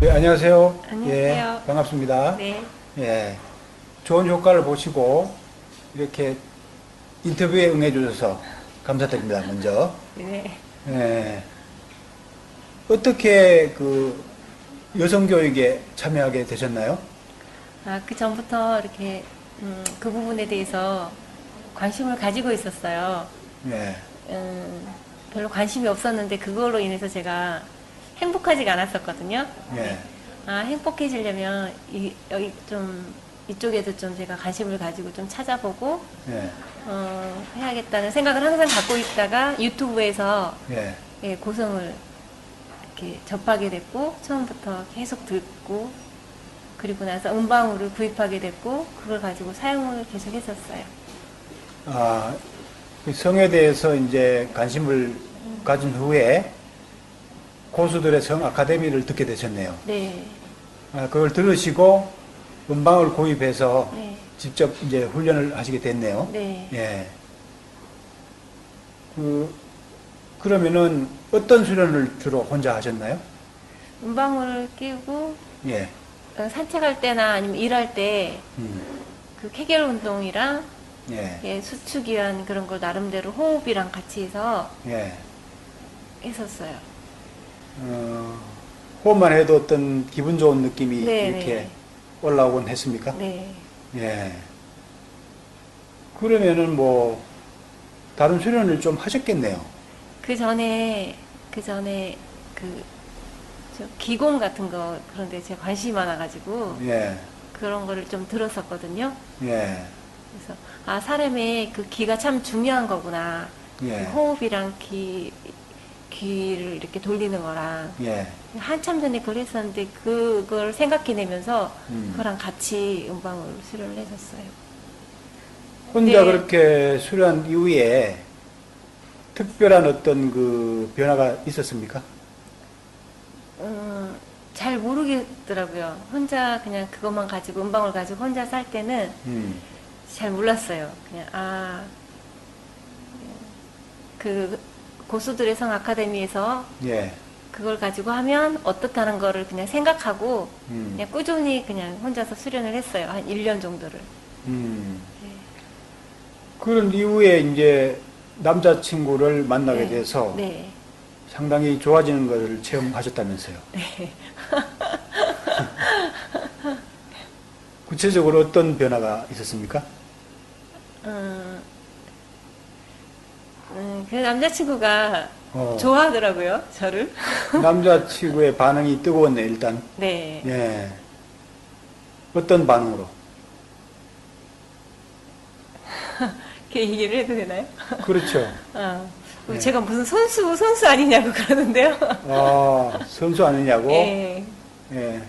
네, 안녕하세요. 안녕하세요. 예, 반갑습니다. 네. 예, 좋은 효과를 보시고 이렇게 인터뷰에 응해주셔서 감사드립니다. 먼저. 네. 예, 어떻게 그 여성교육에 참여하게 되셨나요? 그 전부터 이렇게, 그 부분에 대해서 관심을 가지고 있었어요. 예, 음, 별로 관심이 없었는데, 그걸로 인해서 제가 행복하지가 않았었거든요. 예, 네. 행복해지려면, 여기 좀, 이쪽에도 좀 제가 관심을 가지고 좀 찾아보고, 예, 해야겠다는 생각을 항상 갖고 있다가 유튜브에서 예. 예, 고성을 이렇게 접하게 됐고, 처음부터 계속 듣고, 그리고 나서 음방울을 구입하게 됐고 그걸 가지고 사용을 계속 했었어요. 아, 그 성에 대해서 이제 관심을 가진 후에 고수들의 성 아카데미를 듣게 되셨네요. 네, 아, 그걸 들으시고 음방을 구입해서 네, 직접 이제 훈련을 하시게 됐네요. 네. 예. 그러면은 어떤 수련을 주로 혼자 하셨나요? 음방울을 끼우고 예. 산책할 때나 아니면 일할 때 음. 그 케겔 운동이랑 예. 예, 수축 위한 그런 걸 나름대로 호흡이랑 같이 해서 예. 했었어요. 어, 호흡만 해도 어떤 기분 좋은 느낌이 네, 이렇게 네, 올라오곤 했습니까? 네. 예. 그러면은 뭐 다른 수련을 좀 하셨겠네요. 그 전에 저 기공 같은 거 그런데 제가 관심이 많아가지고 예. 그런 거를 좀 들었었거든요. 예. 그래서 사람의 그 기가 참 중요한 거구나. 그 예. 호흡이랑 귀를 이렇게 돌리는 거랑 예. 한참 전에 그걸 했었는데 그걸 생각해내면서 음. 그거랑 같이 음방을 수련을 했었어요. 혼자 네. 그렇게 수련한 이후에 특별한 어떤 그 변화가 있었습니까? 잘 모르겠더라고요. 혼자 그냥 그것만 가지고 음방을 가지고 혼자 살 때는 음. 잘 몰랐어요. 그냥 그 고수들의 성 아카데미에서 예. 그걸 가지고 하면 어떻게 하는 거를 그냥 생각하고 음. 그냥 꾸준히 그냥 혼자서 수련을 했어요. 한 1년 정도를. 음. 네. 그런 이후에 이제 남자친구를 만나게 네. 돼서 네. 상당히 좋아지는 것을 체험하셨다면서요. 네. 구체적으로 어떤 변화가 있었습니까? 음, 그 남자친구가 어, 좋아하더라고요, 저를. 남자친구의 반응이 뜨거웠네, 일단. 네. 예. 어떤 반응으로? 이렇게 얘기를 해도 되나요? 그렇죠. 예. 제가 무슨 선수 아니냐고 그러는데요. 선수 아니냐고? 예. 예.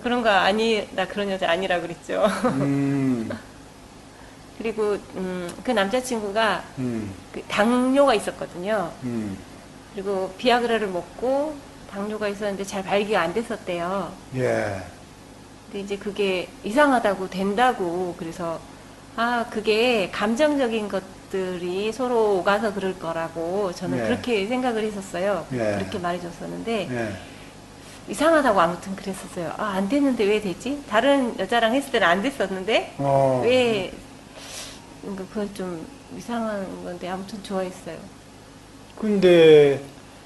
그런 거 아니, 나 그런 여자 아니라 그랬죠. 음, 그리고, 그 남자친구가 음, 그 당뇨가 있었거든요. 음. 그리고 비아그라를 먹고 당뇨가 있었는데 잘 발기가 안 됐었대요. 예. 근데 이제 그게 이상하다고 된다고 그래서 그게 감정적인 것들이 서로 오가서 그럴 거라고 저는 예. 그렇게 생각을 했었어요. 예. 그렇게 말해줬었는데 예. 이상하다고 아무튼 그랬었어요. 안 됐는데 왜 되지? 다른 여자랑 했을 때는 안 됐었는데 어, 왜 그건 좀 이상한 건데 아무튼 좋아했어요. 근데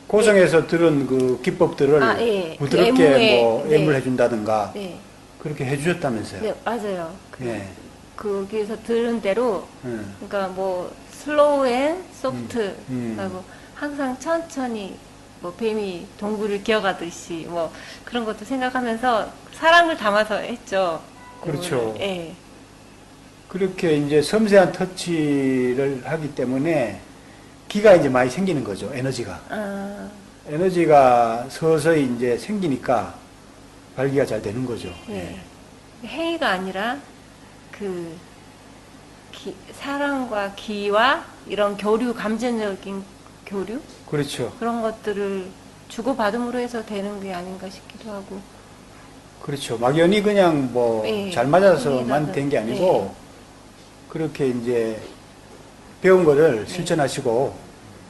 고성에서 들은 그 기법들을 예. 그 부드럽게 애무에, 뭐 네. 애물해준다든가 네. 그렇게 해주셨다면서요. 네, 맞아요. 예. 거기에서 들은 대로 음. 그러니까 뭐 슬로우 앤 소프트 음. 하고 항상 천천히 뭐 뱀이 동굴을 기어가듯이 뭐 그런 것도 생각하면서 사랑을 담아서 했죠. 그렇죠. 예. 그렇게 이제 섬세한 터치를 하기 때문에 기가 이제 많이 생기는 거죠. 에너지가. 아, 에너지가 서서히 이제 생기니까 발기가 잘 되는 거죠. 예. 행위가 아니라 그 사랑과 기와 이런 교류, 감정적인 교류 그렇죠. 그런 것들을 주고받음으로 해서 되는 게 아닌가 싶기도 하고. 그렇죠. 막연히 그냥 뭐 예. 잘 맞아서만 된 게 아니고 그렇게 이제 배운 거를 네. 실천하시고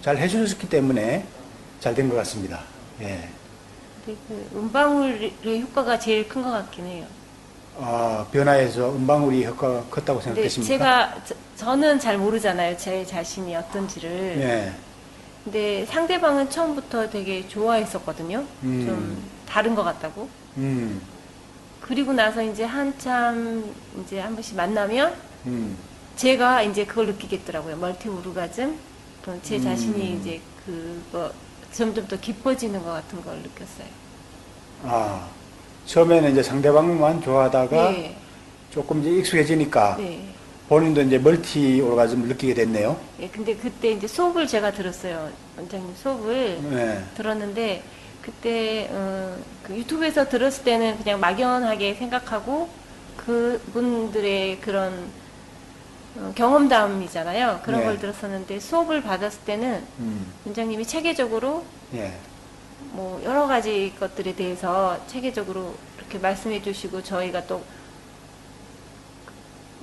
잘 해주셨기 때문에 잘 된 것 같습니다. 예. 그 음방울의 효과가 제일 큰 것 같긴 해요. 아, 변화에서 음방울이 효과가 컸다고 근데 생각되십니까? 저는 잘 모르잖아요. 제 자신이 어떤지를. 예. 근데 상대방은 처음부터 되게 좋아했었거든요. 좀 다른 것 같다고. 음, 그리고 나서 이제 한참 이제 한 번씩 만나면 음, 제가 이제 그걸 느끼겠더라고요. 멀티 오르가즘. 또 제 자신이 이제 그거 점점 더 깊어지는 것 같은 걸 느꼈어요. 아, 처음에는 이제 상대방만 좋아하다가 네. 조금 이제 익숙해지니까 네. 본인도 이제 멀티 오르가즘을 느끼게 됐네요. 예, 근데 그때 이제 수업을 제가 들었어요. 원장님 수업을 네. 들었는데 그때 그 유튜브에서 들었을 때는 그냥 막연하게 생각하고 그분들의 그런 경험담이잖아요. 그런 네. 걸 들었었는데 수업을 받았을 때는 원장님이 체계적으로 예. 뭐 여러 가지 것들에 대해서 체계적으로 이렇게 말씀해 주시고 저희가 또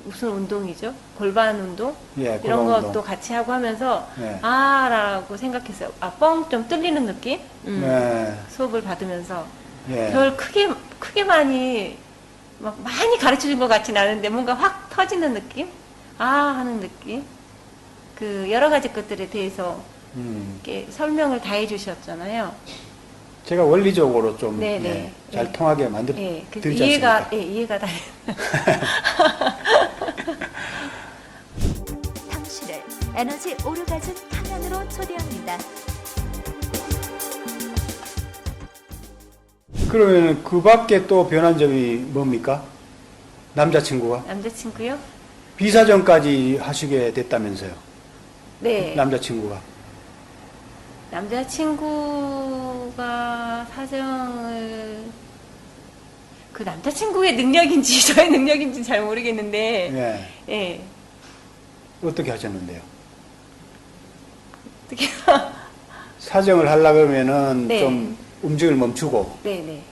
무슨 운동이죠? 골반 운동? 예, 이런 골반 것도 운동. 같이 하고 하면서 네. 아 라고 생각했어요. 아, 뻥 좀 뚫리는 느낌? 네. 수업을 받으면서 예. 별 크게 많이 막 많이 가르쳐 준 것 같진 않은데 뭔가 확 터지는 느낌? 아 하는 느낌? 그 여러 가지 것들에 대해서 이렇게 설명을 다 해주셨잖아요. 제가 원리적으로 좀 네네. 예, 잘 네. 통하게 만들 예, 그래서 드리지 않습니까? 이해가 다. 당신을 에너지 오르가즘 탕양으로 초대합니다. 그러면 그 밖에 또 변한 점이 뭡니까? 남자친구가? 남자친구요? 비사정까지 하시게 됐다면서요? 네. 남자친구가. 남자친구가 사정을 그 남자친구의 능력인지 저의 능력인지 잘 모르겠는데 예. 예. 어떻게 하셨는데요? 어떻게 사정을 하려고 그러면은 네. 좀 움직임을 멈추고 네네.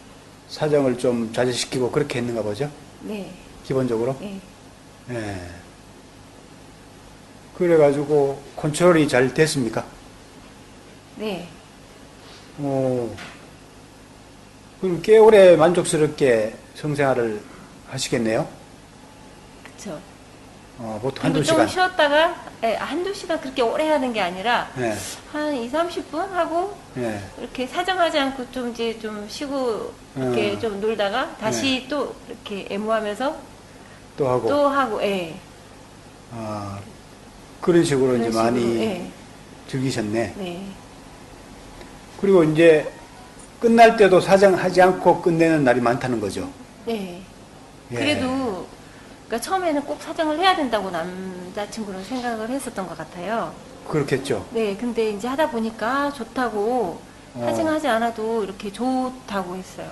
사정을 좀 자제시키고 그렇게 했는가 보죠? 네. 기본적으로? 예. 예. 그래가지고 컨트롤이 잘 됐습니까? 네. 그럼 꽤 오래 만족스럽게 성생활을 하시겠네요? 그쵸. 보통 한두 그리고 좀 시간. 쉬었다가 예, 한두 시간 그렇게 오래 하는 게 아니라 예, 한 2, 30분 하고 예, 이렇게 사정하지 않고 좀 이제 좀 쉬고 이렇게 좀 놀다가 다시 또 이렇게 애무하면서 또 하고. 또 하고 예. 아, 그런 식으로 그런 이제 식으로, 많이 예. 즐기셨네. 네. 그리고 이제 끝날 때도 사정하지 않고 끝내는 날이 많다는 거죠. 네. 예. 그래도 그러니까 처음에는 꼭 사정을 해야 된다고 남자친구는 생각을 했었던 것 같아요. 그렇겠죠. 네, 근데 이제 하다 보니까 좋다고 사정하지 않아도 이렇게 좋다고 했어요.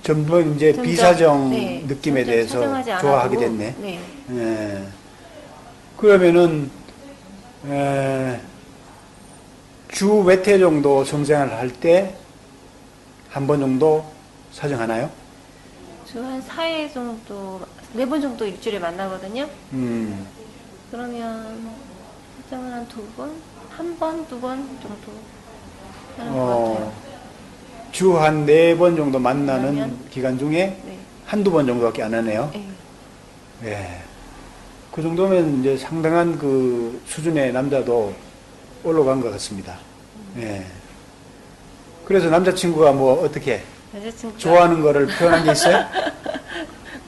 점점 이제 점점, 비사정 네, 느낌에 점점 대해서 사정하지 않아도, 좋아하게 됐네. 네. 예. 그러면은 주 몇 회 정도 성생활을 할 때 한 번 정도 사정하나요? 주 한 4회 정도, 4번 정도 일주일에 만나거든요. 그러면 사정을 한 2번? 1번, 2번 정도 하는 것 같아요. 주 한 4번 정도 만나는 만나면? 기간 중에 네. 한두 번 정도밖에 안 하네요. 네. 예. 그 정도면 이제 상당한 그 수준의 남자도 올라간 것 같습니다. 예. 그래서 남자친구가 뭐 어떻게 남자친구가 좋아하는 거를 표현한 게 있어요?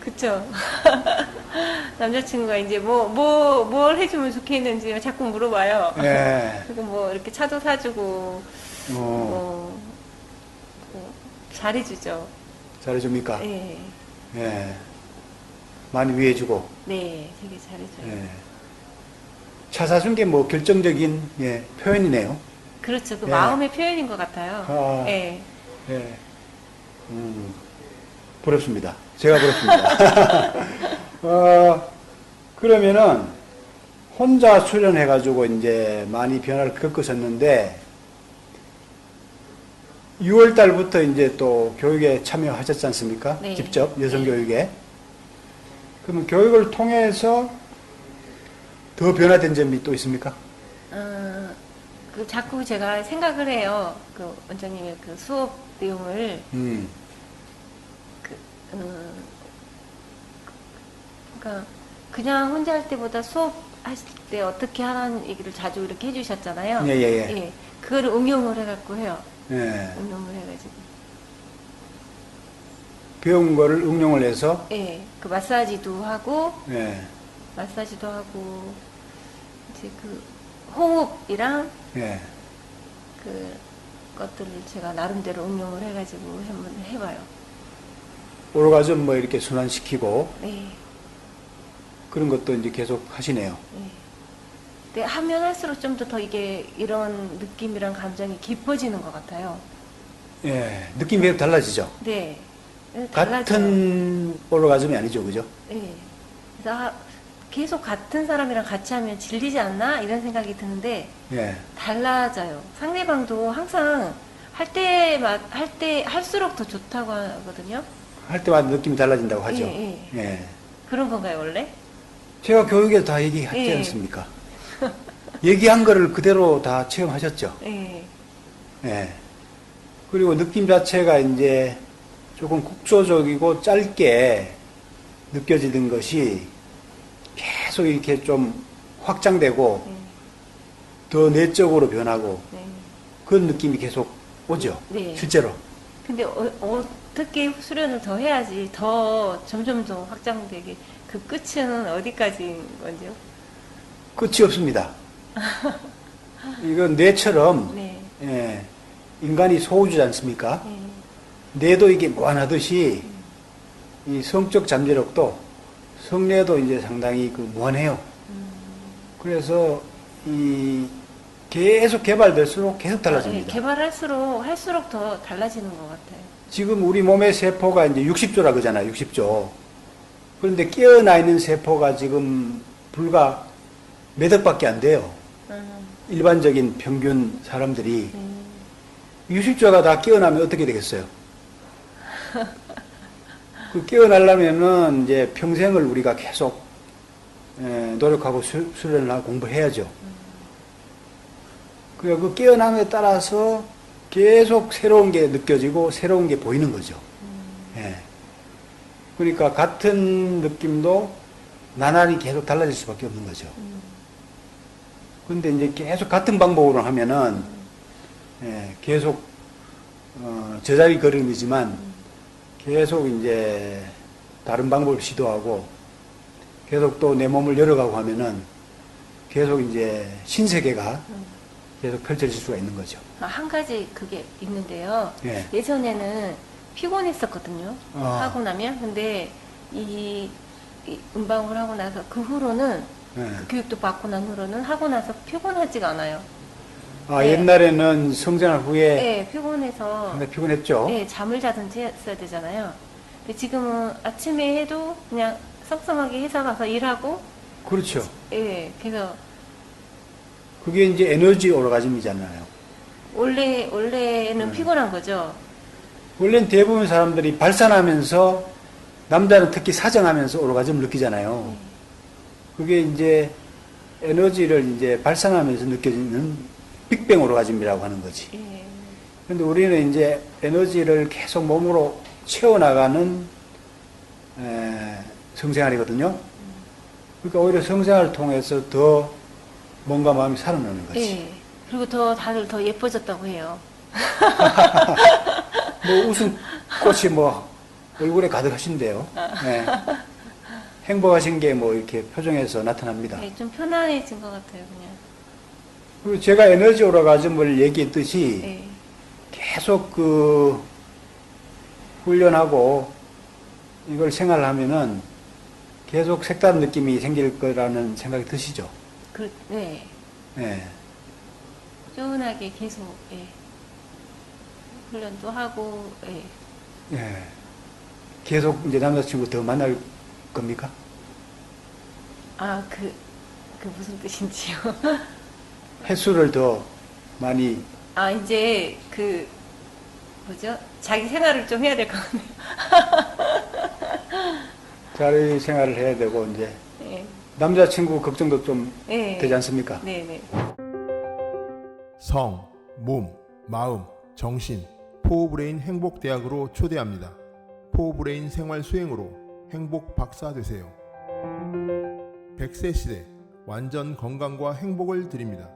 그쵸. 남자친구가 이제 뭘 해주면 좋겠는지 자꾸 물어봐요. 예. 그리고 뭐 이렇게 차도 사주고, 뭐, 잘해주죠. 잘해줍니까? 네. 예. 많이 위해주고. 네, 되게 잘해줘요. 예. 차 사준 게 뭐 결정적인 예, 표현이네요. 그렇죠. 그 예. 마음의 표현인 것 같아요. 아. 네. 예. 부럽습니다. 제가 부럽습니다. 그러면은 혼자 수련해가지고 이제 많이 변화를 겪으셨는데 6월 달부터 이제 또 교육에 참여하셨지 않습니까? 네. 직접 여성교육에. 그러면 교육을 통해서 더 변화된 점이 또 있습니까? 그 자꾸 제가 생각을 해요. 그 원장님의 그 수업 내용을 그러니까 그냥 혼자 할 때보다 수업하실 때 어떻게 하라는 얘기를 자주 이렇게 해주셨잖아요. 예. 그거를 응용을 해갖고 해요. 예. 응용을 해가지고. 배운 거를 응용을 해서, 예. 그 마사지도 하고, 예. 이제 그 호흡이랑 예. 그 것들을 제가 나름대로 응용을 해가지고 한번 해봐요. 오르가즘 뭐 이렇게 순환시키고, 네. 그런 것도 이제 계속 하시네요. 네. 근데 하면 할수록 좀 더 이게 이런 느낌이랑 감정이 깊어지는 것 같아요. 예. 느낌이 계속 달라지죠? 네. 달라져요. 같은 오르가즘이 아니죠, 그죠? 네. 그래서 계속 같은 사람이랑 같이 하면 질리지 않나? 이런 생각이 드는데, 예. 달라져요. 상대방도 항상 할수록 더 좋다고 하거든요. 할 때마다 느낌이 달라진다고 하죠. 예. 예. 그런 건가요, 원래? 제가 교육에 다 얘기하지 예. 않습니까? 얘기한 거를 그대로 다 체험하셨죠. 예. 예. 그리고 느낌 자체가 이제 조금 국소적이고 짧게 느껴지던 것이 계속 이렇게 좀 확장되고 예. 더 내적으로 변하고 네. 그런 느낌이 계속 오죠. 네. 실제로. 근데 어떻게 수련을 더 해야지 더 점점 더 확장되게 그 끝은 어디까지인 건지요? 끝이 없습니다. 이건 뇌처럼 네. 예, 인간이 소우주지 않습니까? 네. 뇌도 이게 무한하듯이 이 성적 잠재력도 성뇌도 이제 상당히 그 무한해요. 그래서 이 계속 개발될수록 계속 달라집니다. 개발할수록 더 달라지는 것 같아요. 지금 우리 몸의 세포가 이제 60조라 그러잖아요. 60조. 그런데 깨어나 있는 세포가 지금 불과 몇 억밖에 안 돼요. 일반적인 평균 사람들이 60조가 다 깨어나면 어떻게 되겠어요? 그 깨어나려면은 이제 평생을 우리가 계속 노력하고 수련을 하고 공부해야죠. 그 깨어남에 따라서 계속 새로운 게 느껴지고 새로운 게 보이는 거죠. 예. 그러니까 같은 느낌도 나날이 계속 달라질 수밖에 없는 거죠. 근데 이제 계속 같은 방법으로 하면은 계속 제자리 걸음이지만 계속 이제 다른 방법을 시도하고 계속 또 내 몸을 열어가고 하면은 계속 이제 신세계가 계속 펼쳐질 수가 있는 거죠. 한 가지 그게 있는데요. 예. 예전에는 피곤했었거든요. 하고 나면. 근데 이 음방을 하고 나서 그 후로는 그 교육도 받고 난 후로는 하고 나서 피곤하지가 않아요. 아, 네. 옛날에는 성생활 후에 네, 피곤해서 상당히 피곤했죠. 네, 잠을 자든지 했어야 되잖아요. 근데 지금은 아침에 해도 그냥 섭섭하게 회사 가서 일하고 그렇죠. 예, 그래서 그게 이제 에너지 오르가즘이잖아요. 원래는 피곤한 거죠. 원래는 대부분 사람들이 발산하면서 남자는 특히 사정하면서 오르가즘을 느끼잖아요. 그게 이제 에너지를 이제 발산하면서 느껴지는 빅뱅 오르가즘이라고 하는 거지. 예. 근데 우리는 이제 에너지를 계속 몸으로 채워나가는 성생활이거든요. 그러니까 오히려 성생활을 통해서 더 몸과 마음이 살아나는 거지. 예. 그리고 다들 더 예뻐졌다고 해요. 뭐 웃음꽃이 뭐 얼굴에 가득하신데요. 네. 행복하신 게 뭐 이렇게 표정에서 나타납니다. 예, 좀 편안해진 것 같아요, 그냥. 그리고 제가 에너지 오르가즘을 얘기했듯이 예. 계속 그 훈련하고 이걸 생활하면은 계속 색다른 느낌이 생길 거라는 생각이 드시죠? 네. 네. 꾸준하게 계속, 예. 훈련도 하고, 예. 네. 계속 이제 남자친구 더 만날 겁니까? 그 무슨 뜻인지요? 횟수를 더 많이 이제 뭐죠? 자기 생활을 좀 해야 될 것 같네요. 자리 생활을 해야 되고 이제 예. 남자친구 걱정도 좀 예. 되지 않습니까? 네네. 성, 몸, 마음, 정신, 포브레인 행복대학으로 초대합니다. 포브레인 생활 수행으로 행복 박사 되세요. 100세 시대 완전 건강과 행복을 드립니다.